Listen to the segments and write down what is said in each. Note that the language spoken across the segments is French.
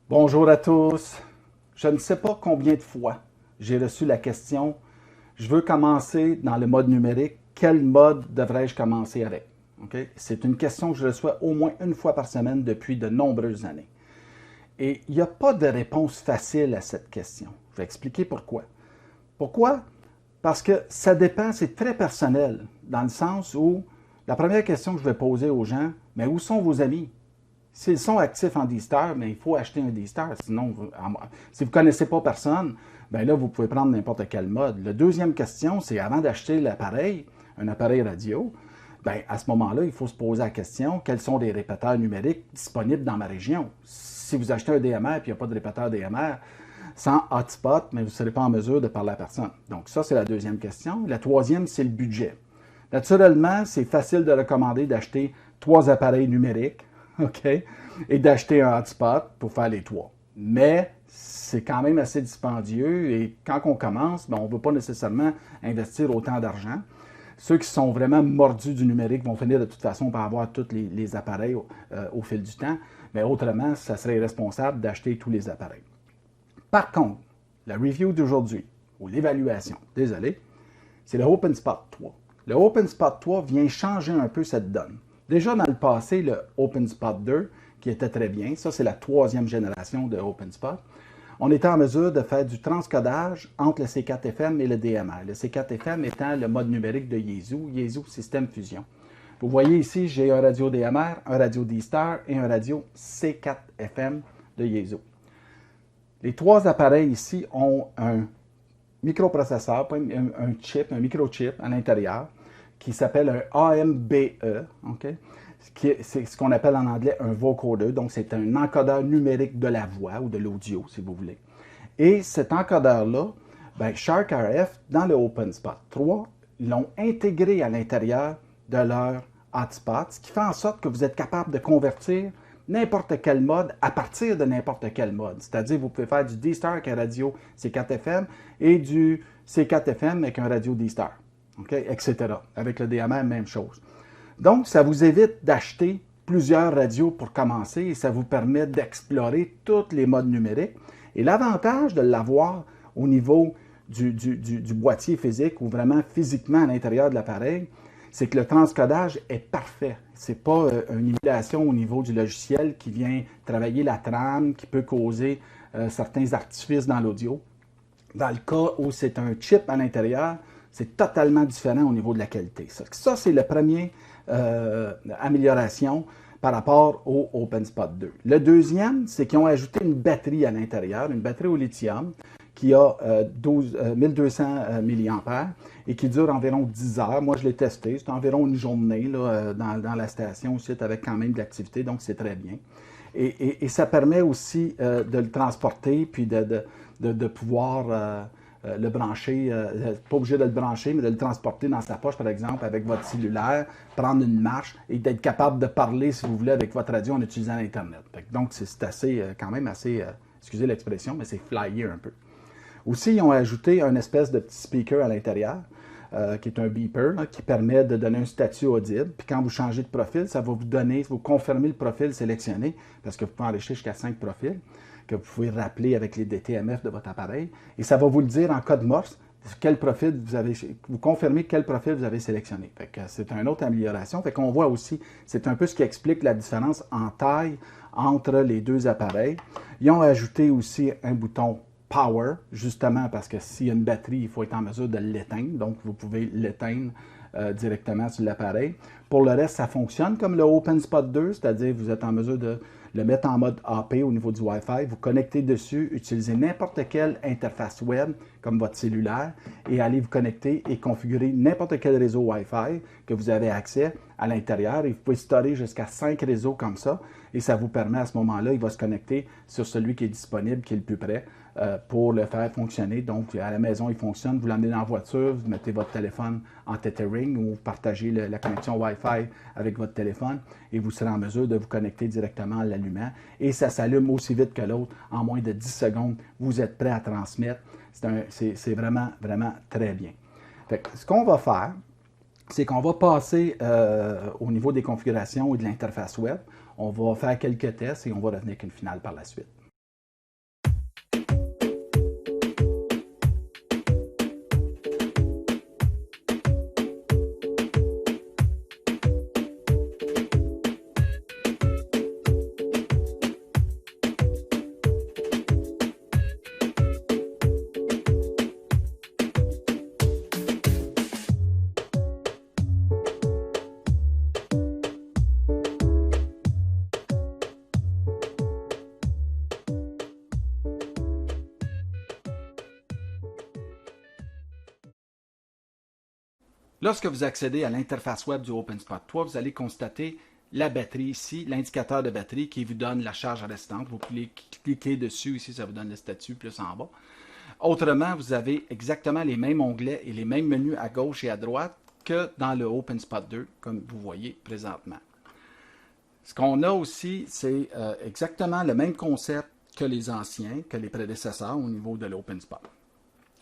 Bonjour à tous. Je ne sais pas combien de fois j'ai reçu la question, je veux commencer dans le mode numérique, quel mode devrais-je commencer avec? Okay? C'est une question que je reçois au moins une fois par semaine depuis de nombreuses années. Et il n'y a pas de réponse facile à cette question. Je vais expliquer pourquoi. Pourquoi? Parce que ça dépend, c'est très personnel, dans le sens où la première question que je vais poser aux gens, mais où sont vos amis? S'ils sont actifs en D-Star, mais il faut acheter un D-Star. Sinon, si vous ne connaissez pas personne, bien là, vous pouvez prendre n'importe quel mode. La deuxième question, c'est avant d'acheter l'appareil, un appareil radio, bien, à ce moment-là, il faut se poser la question, quels sont les répéteurs numériques disponibles dans ma région? Si vous achetez un DMR et il n'y a pas de répéteur DMR, sans hotspot, mais vous ne serez pas en mesure de parler à personne. Donc ça, c'est la deuxième question. La troisième, c'est le budget. Naturellement, c'est facile de recommander d'acheter 3 appareils numériques, OK, et d'acheter un hotspot pour faire les 3. Mais c'est quand même assez dispendieux et quand on commence, ben, on ne veut pas nécessairement investir autant d'argent. Ceux qui sont vraiment mordus du numérique vont finir de toute façon par avoir tous les appareils au fil du temps, mais autrement, ça serait irresponsable d'acheter tous les appareils. Par contre, la review d'aujourd'hui, ou l'évaluation, désolé, c'est le OpenSpot 3. Le OpenSpot 3 vient changer un peu cette donne. Déjà dans le passé, le OpenSpot 2, qui était très bien, ça c'est la troisième génération de OpenSpot, on était en mesure de faire du transcodage entre le C4FM et le DMR. Le C4FM étant le mode numérique de Yaesu System Fusion. Vous voyez ici, j'ai un radio DMR, un radio D-Star et un radio C4FM de Yaesu. Les 3 appareils ici ont un microprocesseur, un chip, un microchip à l'intérieur, qui s'appelle un AMBE, okay? C'est ce qu'on appelle en anglais un vocoder, donc c'est un encodeur numérique de la voix ou de l'audio, si vous voulez. Et cet encodeur-là, ben, SharkRF, dans le OpenSpot 3, l'ont intégré à l'intérieur de leur hotspot, ce qui fait en sorte que vous êtes capable de convertir n'importe quel mode à partir de n'importe quel mode. C'est-à-dire, vous pouvez faire du D-Star avec un radio C4FM et du C4FM avec un radio D-Star, okay? Etc. Avec le DMR, même chose. Donc, ça vous évite d'acheter plusieurs radios pour commencer et ça vous permet d'explorer tous les modes numériques. Et l'avantage de l'avoir au niveau du boîtier physique ou vraiment physiquement à l'intérieur de l'appareil, c'est que le transcodage est parfait. Ce n'est pas une émulation au niveau du logiciel qui vient travailler la trame, qui peut causer certains artifices dans l'audio. Dans le cas où c'est un chip à l'intérieur, c'est totalement différent au niveau de la qualité. Ça c'est la première amélioration par rapport au OpenSpot 2. Le deuxième, c'est qu'ils ont ajouté une batterie à l'intérieur, une batterie au lithium, qui a 1200 mAh et qui dure environ 10 heures. Moi, je l'ai testé. C'est environ une journée là, dans la station aussi, avec quand même de l'activité, donc c'est très bien. Et ça permet aussi de le transporter, puis de pouvoir le brancher, pas obligé de le brancher, mais de le transporter dans sa poche, par exemple, avec votre cellulaire, prendre une marche et d'être capable de parler, si vous voulez, avec votre radio en utilisant l'Internet. Donc, c'est assez, quand même assez, excusez l'expression, mais c'est flyé un peu. Aussi, ils ont ajouté un espèce de petit speaker à l'intérieur, qui est un beeper, là, qui permet de donner un statut audible. Puis quand vous changez de profil, ça va vous donner, vous confirmer le profil sélectionné, parce que vous pouvez enregistrer jusqu'à 5 profils, que vous pouvez rappeler avec les DTMF de votre appareil. Et ça va vous le dire en code Morse, quel profil vous avez, vous confirmez quel profil vous avez sélectionné. Fait que c'est une autre amélioration. Fait qu'on voit aussi, c'est un peu ce qui explique la différence en taille entre les deux appareils. Ils ont ajouté aussi un bouton Power, justement parce que s'il y a une batterie, il faut être en mesure de l'éteindre. Donc, vous pouvez l'éteindre directement sur l'appareil. Pour le reste, ça fonctionne comme le OpenSpot 2, c'est-à-dire vous êtes en mesure de le mettre en mode AP au niveau du Wi-Fi, vous connectez dessus, utilisez n'importe quelle interface web comme votre cellulaire et allez vous connecter et configurer n'importe quel réseau Wi-Fi que vous avez accès à l'intérieur. Et vous pouvez stocker jusqu'à 5 réseaux comme ça et ça vous permet à ce moment-là, il va se connecter sur celui qui est disponible, qui est le plus près pour le faire fonctionner. Donc, à la maison, il fonctionne. Vous l'emmenez dans la voiture, vous mettez votre téléphone en tethering ou vous partagez la connexion Wi-Fi avec votre téléphone et vous serez en mesure de vous connecter directement en l'allumant. Et ça s'allume aussi vite que l'autre. En moins de 10 secondes, vous êtes prêt à transmettre. C'est vraiment, vraiment très bien. Fait que, ce qu'on va faire, c'est qu'on va passer au niveau des configurations et de l'interface web. On va faire quelques tests et on va revenir avec une finale par la suite. Lorsque vous accédez à l'interface web du OpenSpot 3, vous allez constater la batterie ici, l'indicateur de batterie qui vous donne la charge restante. Vous pouvez cliquer dessus, ici ça vous donne le statut plus en bas. Autrement, vous avez exactement les mêmes onglets et les mêmes menus à gauche et à droite que dans le OpenSpot 2, comme vous voyez présentement. Ce qu'on a aussi, c'est exactement le même concept que les anciens, que les prédécesseurs au niveau de l'OpenSpot.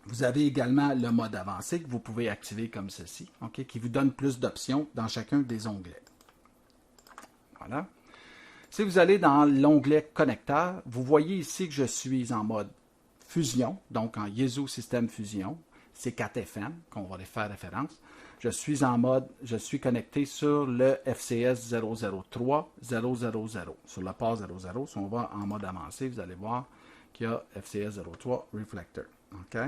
Vous avez également le mode avancé que vous pouvez activer comme ceci, okay, qui vous donne plus d'options dans chacun des onglets. Voilà. Si vous allez dans l'onglet connecteur, vous voyez ici que je suis en mode fusion, donc en Yaesu System Fusion. C'est 4FM qu'on va faire référence. Je suis connecté sur le FCS 003.000, sur le port 00. Si on va en mode avancé, vous allez voir qu'il y a FCS 03 Reflector. Okay?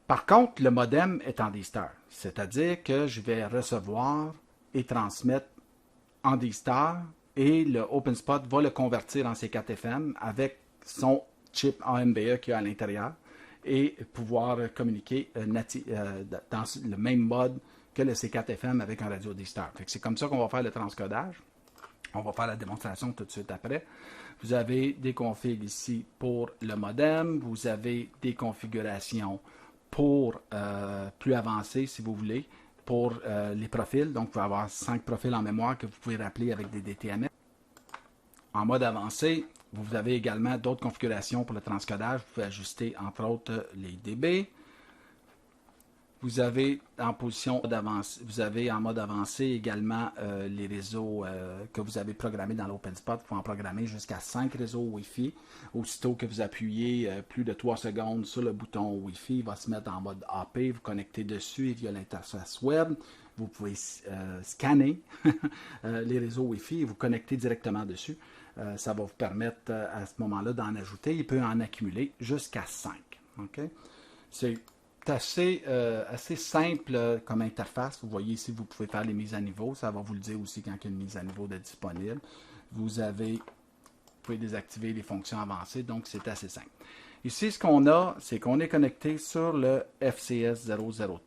Par contre, le modem est en D-Star, c'est-à-dire que je vais recevoir et transmettre en D-Star et le OpenSpot va le convertir en C4FM avec son chip AMBE qu'il y a à l'intérieur et pouvoir communiquer dans le même mode que le C4FM avec un radio D-Star. C'est comme ça qu'on va faire le transcodage. On va faire la démonstration tout de suite après. Vous avez des configs ici pour le modem. Vous avez des configurations pour plus avancées, si vous voulez, pour les profils. Donc, vous pouvez avoir 5 profils en mémoire que vous pouvez rappeler avec des DTMS. En mode avancé, vous avez également d'autres configurations pour le transcodage. Vous pouvez ajuster, entre autres, les dB. Vous avez en mode avancé également les réseaux que vous avez programmés dans l'OpenSpot. Vous pouvez en programmer jusqu'à 5 réseaux Wi-Fi. Aussitôt que vous appuyez plus de 3 secondes sur le bouton Wi-Fi, il va se mettre en mode AP. Vous connectez dessus et via l'interface web. Vous pouvez scanner les réseaux Wi-Fi et vous connecter directement dessus. Ça va vous permettre à ce moment-là d'en ajouter. Il peut en accumuler jusqu'à 5. Okay? C'est assez simple comme interface. Vous voyez ici, vous pouvez faire les mises à niveau. Ça va vous le dire aussi quand il y a une mise à niveau de disponible. Vous pouvez désactiver les fonctions avancées, donc c'est assez simple. Ici, ce qu'on a, c'est qu'on est connecté sur le FCS 003,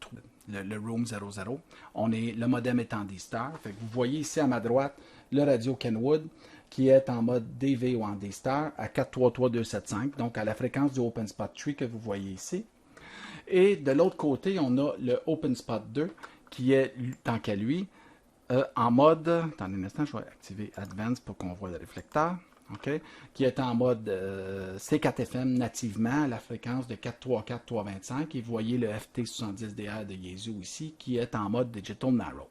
le Room 00. Le modem est en D-Star. Vous voyez ici à ma droite le radio Kenwood qui est en mode DV ou en D-Star à 433.275, donc à la fréquence du OpenSpot 3 que vous voyez ici. Et de l'autre côté, on a le OpenSpot 2 qui est, tant qu'à lui, en mode... Attendez un instant, je vais activer Advanced pour qu'on voit le réflecteur. Okay, qui est en mode C4FM nativement à la fréquence de 434.325. Et vous voyez le FT70DR de Yaesu ici qui est en mode Digital Narrow.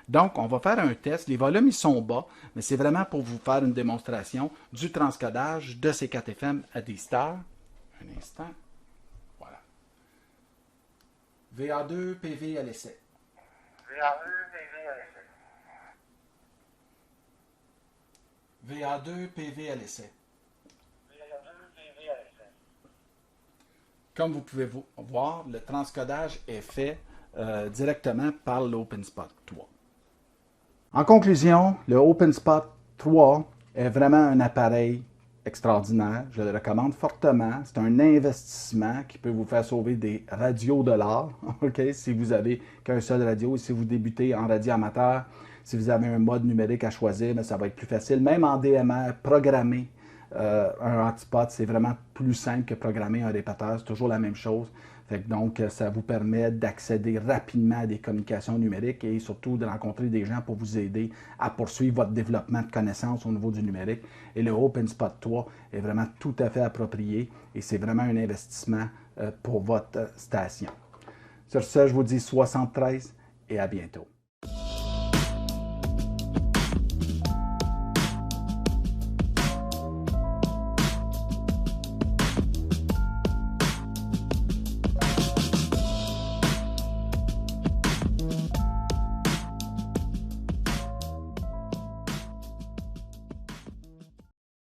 Donc, on va faire un test. Les volumes, ils sont bas, mais c'est vraiment pour vous faire une démonstration du transcodage de C4FM à D-Star. Un instant. Voilà. VA2, PV à l'essai. VA2, PV à l'essai. VA2, PV à l'essai. VA2, PV à l'essai. Comme vous pouvez voir, le transcodage est fait directement par l'OpenSpot 3. En conclusion, le OpenSpot 3 est vraiment un appareil extraordinaire. Je le recommande fortement. C'est un investissement qui peut vous faire sauver des radiodollars. Okay? Si vous n'avez qu'un seul radio et si vous débutez en radio amateur, si vous avez un mode numérique à choisir, mais ça va être plus facile. Même en DMR, programmer un hotspot, c'est vraiment plus simple que programmer un répéteur. C'est toujours la même chose. Donc, ça vous permet d'accéder rapidement à des communications numériques et surtout de rencontrer des gens pour vous aider à poursuivre votre développement de connaissances au niveau du numérique. Et le OpenSpot 3 est vraiment tout à fait approprié et c'est vraiment un investissement pour votre station. Sur ce, je vous dis 73 et à bientôt.